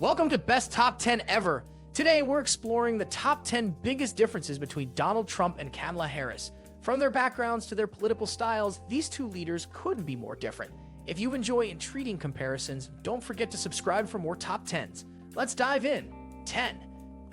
Welcome to Best Top 10 Ever. Today we're exploring the top 10 biggest differences between Donald Trump and Kamala Harris. From their backgrounds to their political styles, these two leaders couldn't be more different. If you enjoy intriguing comparisons, don't forget to subscribe for more top 10s. Let's dive in. 10.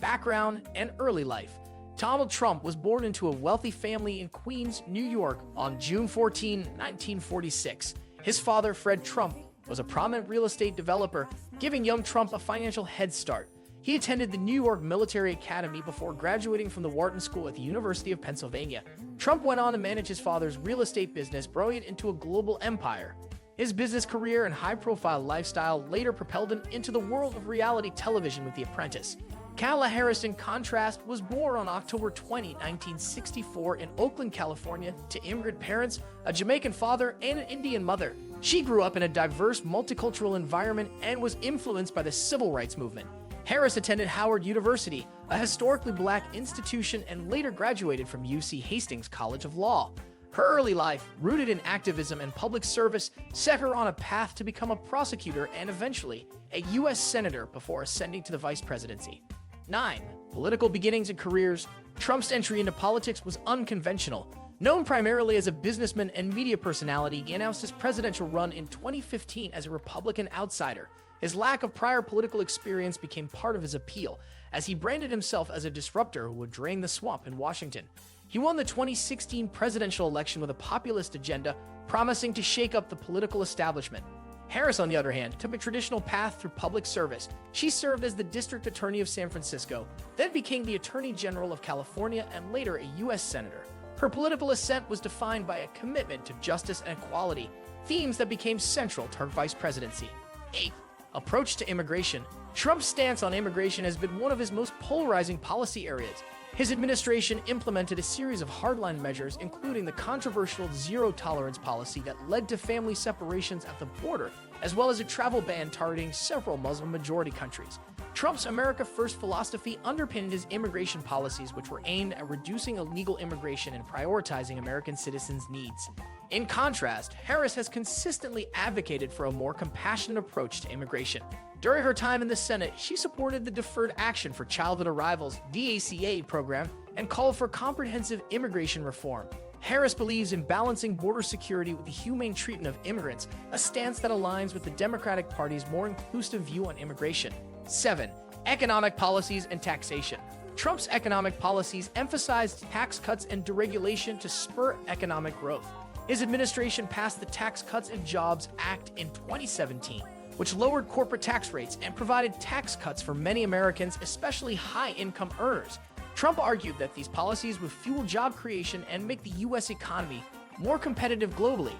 Background and early life. Donald Trump was born into a wealthy family in Queens, New York on June 14, 1946. His father, Fred Trump, was a prominent real estate developer, giving young Trump a financial head start. He attended the New York Military Academy before graduating from the Wharton School at the University of Pennsylvania. Trump went on to manage his father's real estate business, growing it into a global empire. His business career and high-profile lifestyle later propelled him into the world of reality television with The Apprentice. Kamala Harris, in contrast, was born on October 20, 1964 in Oakland, California, to immigrant parents, a Jamaican father, and an Indian mother. She grew up in a diverse, multicultural environment and was influenced by the civil rights movement. Harris attended Howard University, a historically black institution, and later graduated from UC Hastings College of Law. Her early life, rooted in activism and public service, set her on a path to become a prosecutor and eventually a U.S. Senator before ascending to the vice presidency. 9. Political beginnings and careers. Trump's entry into politics was unconventional. Known primarily as a businessman and media personality, he announced his presidential run in 2015 as a Republican outsider. His lack of prior political experience became part of his appeal, as he branded himself as a disruptor who would drain the swamp in Washington. He won the 2016 presidential election with a populist agenda, promising to shake up the political establishment. Harris, on the other hand, took a traditional path through public service. She served as the District Attorney of San Francisco, then became the Attorney General of California, and later a U.S. Senator. Her political ascent was defined by a commitment to justice and equality, themes that became central to her vice presidency. 8. Approach to immigration. Trump's stance on immigration has been one of his most polarizing policy areas. His administration implemented a series of hardline measures, including the controversial zero-tolerance policy that led to family separations at the border, as well as a travel ban targeting several Muslim-majority countries. Trump's America First philosophy underpinned his immigration policies, which were aimed at reducing illegal immigration and prioritizing American citizens' needs. In contrast, Harris has consistently advocated for a more compassionate approach to immigration. During her time in the Senate, she supported the Deferred Action for Childhood Arrivals (DACA) program and called for comprehensive immigration reform. Harris believes in balancing border security with the humane treatment of immigrants, a stance that aligns with the Democratic Party's more inclusive view on immigration. 7. Economic policies and taxation. Trump's economic policies emphasized tax cuts and deregulation to spur economic growth. His administration passed the Tax Cuts and Jobs Act in 2017, which lowered corporate tax rates and provided tax cuts for many Americans, especially high-income earners. Trump argued that these policies would fuel job creation and make the U.S. economy more competitive globally.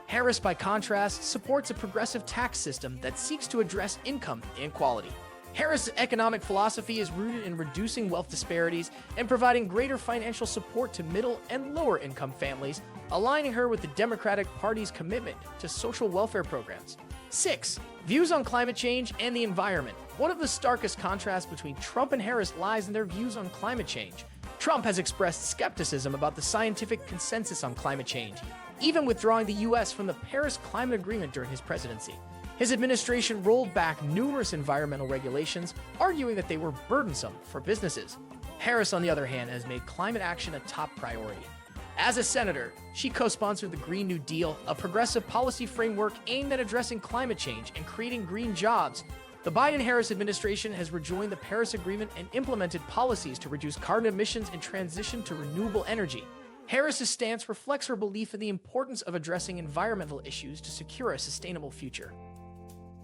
Harris, by contrast, supports a progressive tax system that seeks to address income inequality. Harris' economic philosophy is rooted in reducing wealth disparities and providing greater financial support to middle and lower-income families, aligning her with the Democratic Party's commitment to social welfare programs. 6. Views on climate change and the environment. One of the starkest contrasts between Trump and Harris lies in their views on climate change. Trump has expressed skepticism about the scientific consensus on climate change, even withdrawing the U.S. from the Paris Climate Agreement during his presidency. His administration rolled back numerous environmental regulations, arguing that they were burdensome for businesses. Harris, on the other hand, has made climate action a top priority. As a senator, she co-sponsored the Green New Deal, a progressive policy framework aimed at addressing climate change and creating green jobs. The Biden-Harris administration has rejoined the Paris Agreement and implemented policies to reduce carbon emissions and transition to renewable energy. Harris's stance reflects her belief in the importance of addressing environmental issues to secure a sustainable future.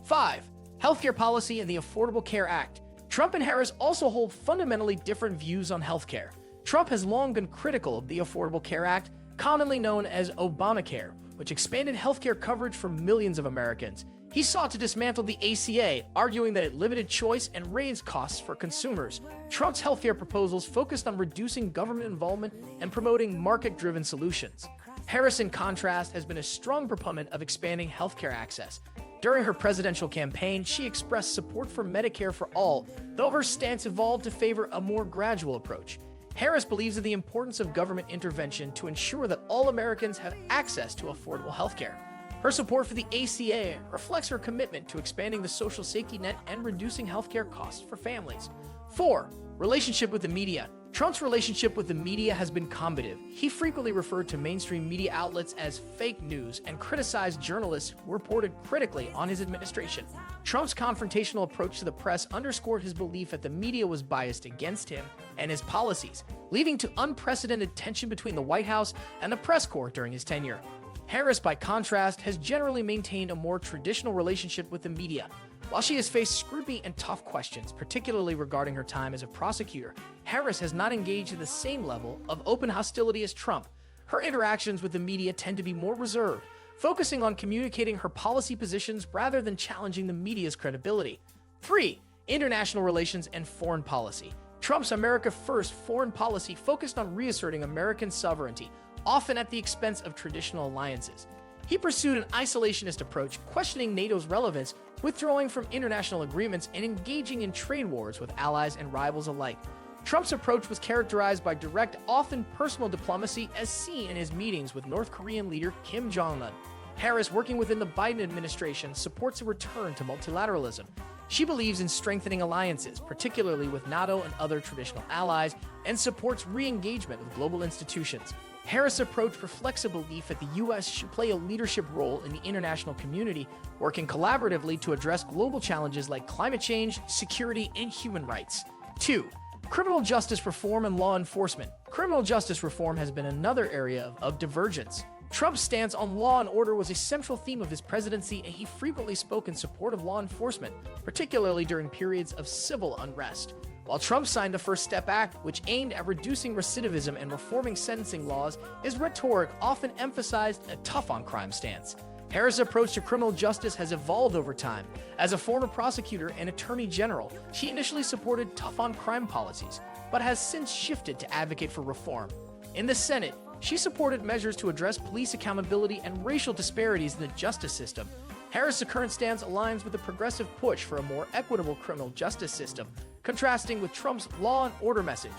5. Healthcare policy and the Affordable Care Act. Trump and Harris also hold fundamentally different views on healthcare. Trump has long been critical of the Affordable Care Act, commonly known as Obamacare, which expanded healthcare coverage for millions of Americans. He sought to dismantle the ACA, arguing that it limited choice and raised costs for consumers. Trump's healthcare proposals focused on reducing government involvement and promoting market-driven solutions. Harris, in contrast, has been a strong proponent of expanding healthcare access. During her presidential campaign, she expressed support for Medicare for all, though her stance evolved to favor a more gradual approach. Harris believes in the importance of government intervention to ensure that all Americans have access to affordable healthcare. Her support for the ACA reflects her commitment to expanding the social safety net and reducing healthcare costs for families. 4. Relationship with the media. Trump's relationship with the media has been combative. He frequently referred to mainstream media outlets as fake news and criticized journalists who reported critically on his administration. Trump's confrontational approach to the press underscored his belief that the media was biased against him and his policies, leading to unprecedented tension between the White House and the press corps during his tenure. Harris, by contrast, has generally maintained a more traditional relationship with the media. While she has faced scrutiny and tough questions, particularly regarding her time as a prosecutor, Harris has not engaged in the same level of open hostility as Trump. Her interactions with the media tend to be more reserved, focusing on communicating her policy positions rather than challenging the media's credibility. 3. International relations and foreign policy. Trump's America First foreign policy focused on reasserting American sovereignty, often at the expense of traditional alliances. He pursued an isolationist approach, questioning NATO's relevance, withdrawing from international agreements, and engaging in trade wars with allies and rivals alike. Trump's approach was characterized by direct, often personal diplomacy, as seen in his meetings with North Korean leader Kim Jong-un. Harris, working within the Biden administration, supports a return to multilateralism. She believes in strengthening alliances, particularly with NATO and other traditional allies, and supports re-engagement with global institutions. Harris' approach reflects a belief that the U.S. should play a leadership role in the international community, working collaboratively to address global challenges like climate change, security, and human rights. 2. Criminal justice reform and law enforcement. Criminal justice reform has been another area of divergence. Trump's stance on law and order was a central theme of his presidency, and he frequently spoke in support of law enforcement, particularly during periods of civil unrest. While Trump signed the First Step Act, which aimed at reducing recidivism and reforming sentencing laws, his rhetoric often emphasized a tough-on-crime stance. Harris' approach to criminal justice has evolved over time. As a former prosecutor and attorney general, she initially supported tough-on-crime policies, but has since shifted to advocate for reform. In the Senate, she supported measures to address police accountability and racial disparities in the justice system. Harris' current stance aligns with the progressive push for a more equitable criminal justice system, contrasting with Trump's law and order message.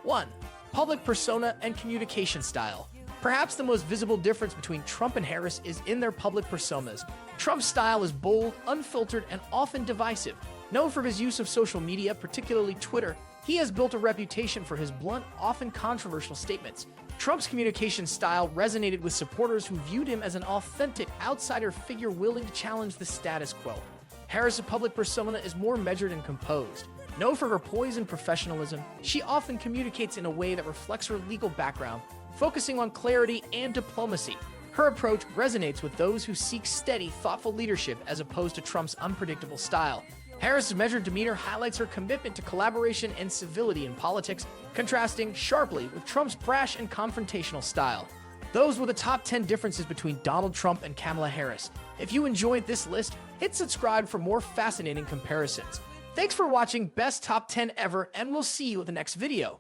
1. Public persona and communication style. Perhaps the most visible difference between Trump and Harris is in their public personas. Trump's style is bold, unfiltered, and often divisive. Known for his use of social media, particularly Twitter, he has built a reputation for his blunt, often controversial statements. Trump's communication style resonated with supporters who viewed him as an authentic outsider figure willing to challenge the status quo. Harris' public persona is more measured and composed. Known for her poise and professionalism, she often communicates in a way that reflects her legal background, focusing on clarity and diplomacy. Her approach resonates with those who seek steady, thoughtful leadership as opposed to Trump's unpredictable style. Harris' measured demeanor highlights her commitment to collaboration and civility in politics, contrasting sharply with Trump's brash and confrontational style. Those were the top 10 differences between Donald Trump and Kamala Harris. If you enjoyed this list, hit subscribe for more fascinating comparisons. Thanks for watching Best Top 10 Ever, and we'll see you in the next video.